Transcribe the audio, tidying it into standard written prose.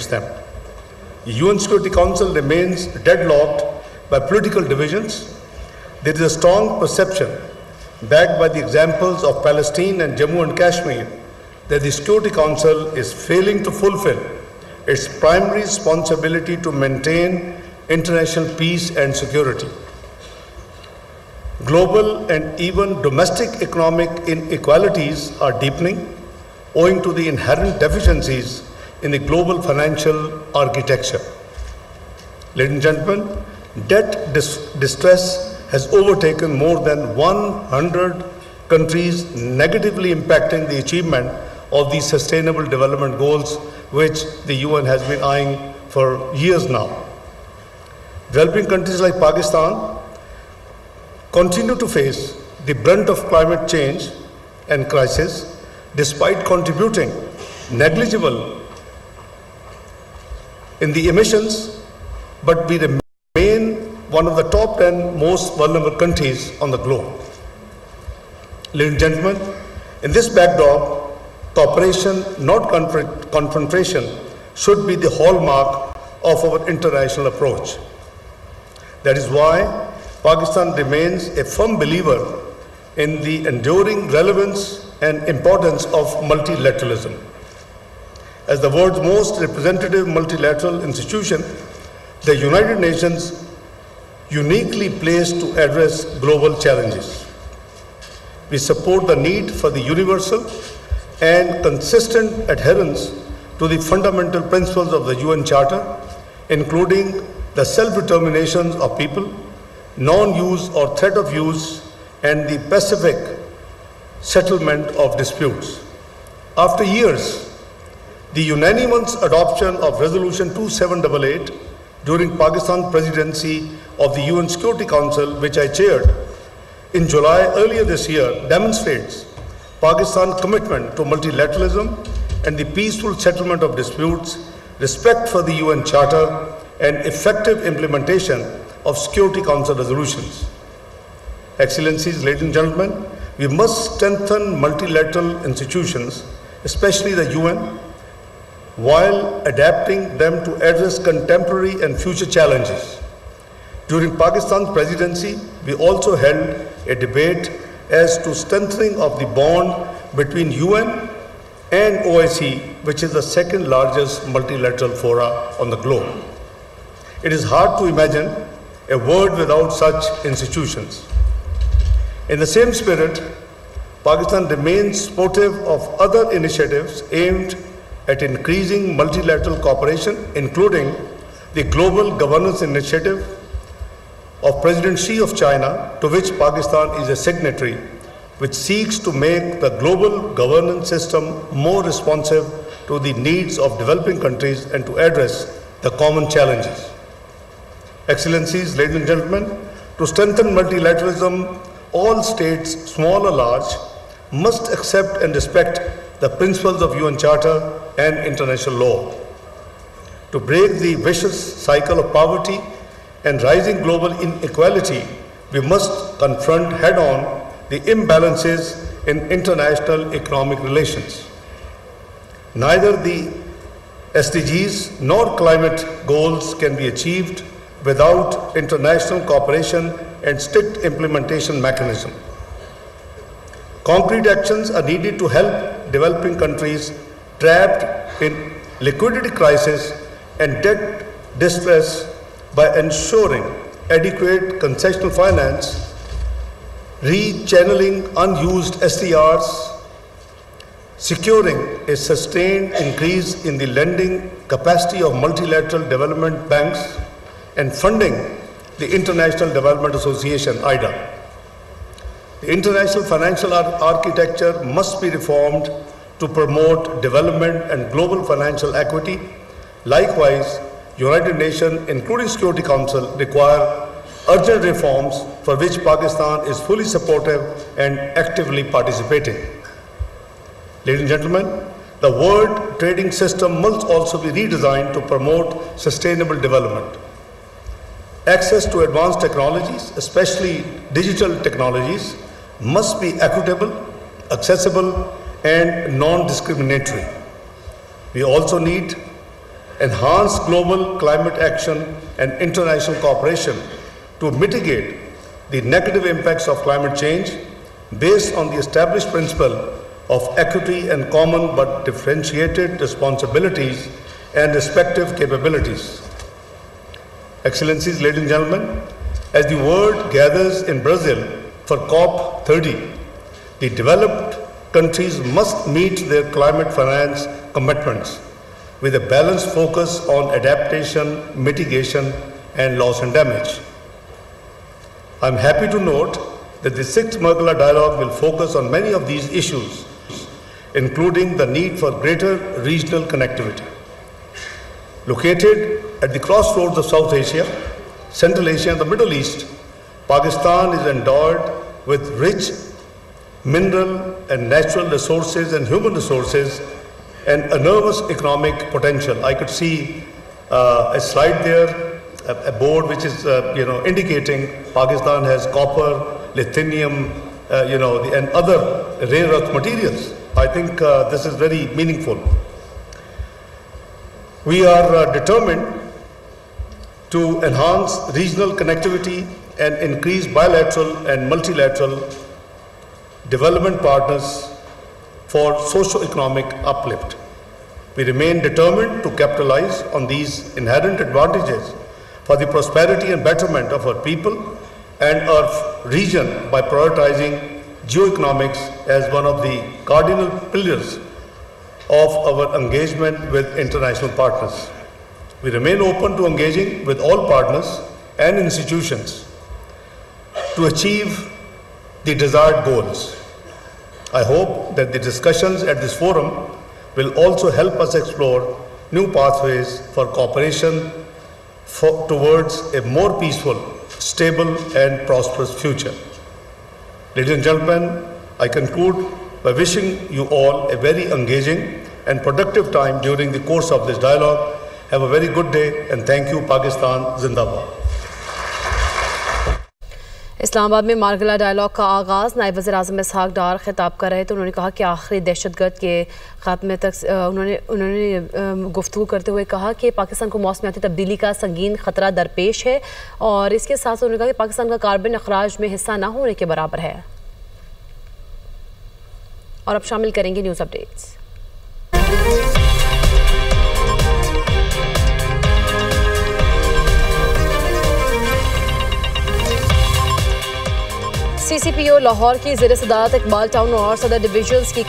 meets them. The UN Security Council remains deadlocked by political divisions. There is a strong perception, backed by the examples of Palestine and Jammu and Kashmir, that the Security Council is failing to fulfill its primary responsibility to maintain international peace and security. Global and even domestic economic inequalities are deepening owing to the inherent deficiencies in the global financial architecture. Ladies and gentlemen, debt distress has overtaken more than 100 countries, negatively impacting the achievement of these sustainable development goals, which the UN has been eyeing for years now. Developing countries like Pakistan continue to face the brunt of climate change and crisis, despite contributing negligible in the emissions, but we remain one of the top 10 most vulnerable countries on the globe. Ladies and gentlemen, in this backdrop, cooperation, not confrontation, should be the hallmark of our international approach. That is why Pakistan remains a firm believer in the enduring relevance and importance of multilateralism. As the world's most representative multilateral institution, the United Nations uniquely placed to address global challenges. We support the need for the universal and consistent adherence to the fundamental principles of the UN Charter, including the self-determination of people, non-use or threat of use, and the pacific settlement of disputes. After years, the unanimous adoption of Resolution 2788 during Pakistan's presidency of the UN Security Council, which I chaired in July earlier this year, demonstrates Pakistan's commitment to multilateralism and the peaceful settlement of disputes, respect for the UN Charter, and effective implementation of Security Council resolutions. Excellencies, ladies and gentlemen, we must strengthen multilateral institutions, especially the UN, while adapting them to address contemporary and future challenges. During Pakistan's presidency, we also held a debate as to strengthening of the bond between UN and OIC, which is the second largest multilateral fora on the globe. It is hard to imagine a world without such institutions. In the same spirit, Pakistan remains supportive of other initiatives aimed at increasing multilateral cooperation, including the Global Governance Initiative of President Xi of China, to which Pakistan is a signatory, which seeks to make the global governance system more responsive to the needs of developing countries and to address the common challenges. Excellencies, ladies and gentlemen, to strengthen multilateralism, all states, small or large, must accept and respect the principles of UN Charter and international law. To break the vicious cycle of poverty and rising global inequality, we must confront head-on the imbalances in international economic relations. Neither the SDGs nor climate goals can be achieved without international cooperation and strict implementation mechanism. Concrete actions are needed to help developing countries trapped in liquidity crisis and debt distress by ensuring adequate concessional finance, rechanneling unused SDRs, securing a sustained increase in the lending capacity of multilateral development banks, and funding the International Development Association, IDA. The international financial architecture must be reformed to promote development and global financial equity. Likewise, United Nations, including Security Council, require urgent reforms for which Pakistan is fully supportive and actively participating. Ladies and gentlemen, the world trading system must also be redesigned to promote sustainable development. Access to advanced technologies, especially digital technologies, must be equitable, accessible, and non-discriminatory. We also need enhance global climate action and international cooperation to mitigate the negative impacts of climate change based on the established principle of equity and common but differentiated responsibilities and respective capabilities. Excellencies, ladies and gentlemen, as the world gathers in Brazil for COP30, the developed countries must meet their climate finance commitments with a balanced focus on adaptation, mitigation, and loss and damage. I am happy to note that the 6th Margiela Dialogue will focus on many of these issues, including the need for greater regional connectivity. Located at the crossroads of South Asia, Central Asia, and the Middle East, Pakistan is endowed with rich mineral and natural resources and human resources and enormous economic potential. I could see a slide there, a board which is indicating Pakistan has copper, lithium, and other rare earth materials. I think this is very meaningful. We are determined to enhance regional connectivity and increase bilateral and multilateral development partners for socio-economic uplift. We remain determined to capitalize on these inherent advantages for the prosperity and betterment of our people and our region by prioritizing geoeconomics as one of the cardinal pillars of our engagement with international partners. We remain open to engaging with all partners and institutions to achieve the desired goals. I hope that the discussions at this forum will also help us explore new pathways for cooperation towards a more peaceful, stable, and prosperous future. Ladies and gentlemen, I conclude by wishing you all a very engaging and productive time during the course of this dialogue. Have a very good day and thank you. Pakistan Zindabad. Islamabad में Margalla dialogue का आगाज़ नायब वज़ीर-ए-आज़म इसहाक डार खिताब कर रहे थे। उन्होंने कहा कि आखिरी दहशतगर्द के ख़ात्मे तक उन्होंने गुफ्तगू करते हुए कहा कि पाकिस्तान को मौसमियाती तब्दीली का संगीन ख़तरा दरपेश है और इसके साथ उन्होंने कहा कि पाकिस्तान का कार्बन अखराज में हिस्सा न होने के बराबर है। और अब शामिल करेंगे न्यूज़ अपडेट्स। CCPO लाहौर की ज़ेर-ए-सदारत इकबाल टाउन और सदर डिवीजन्स की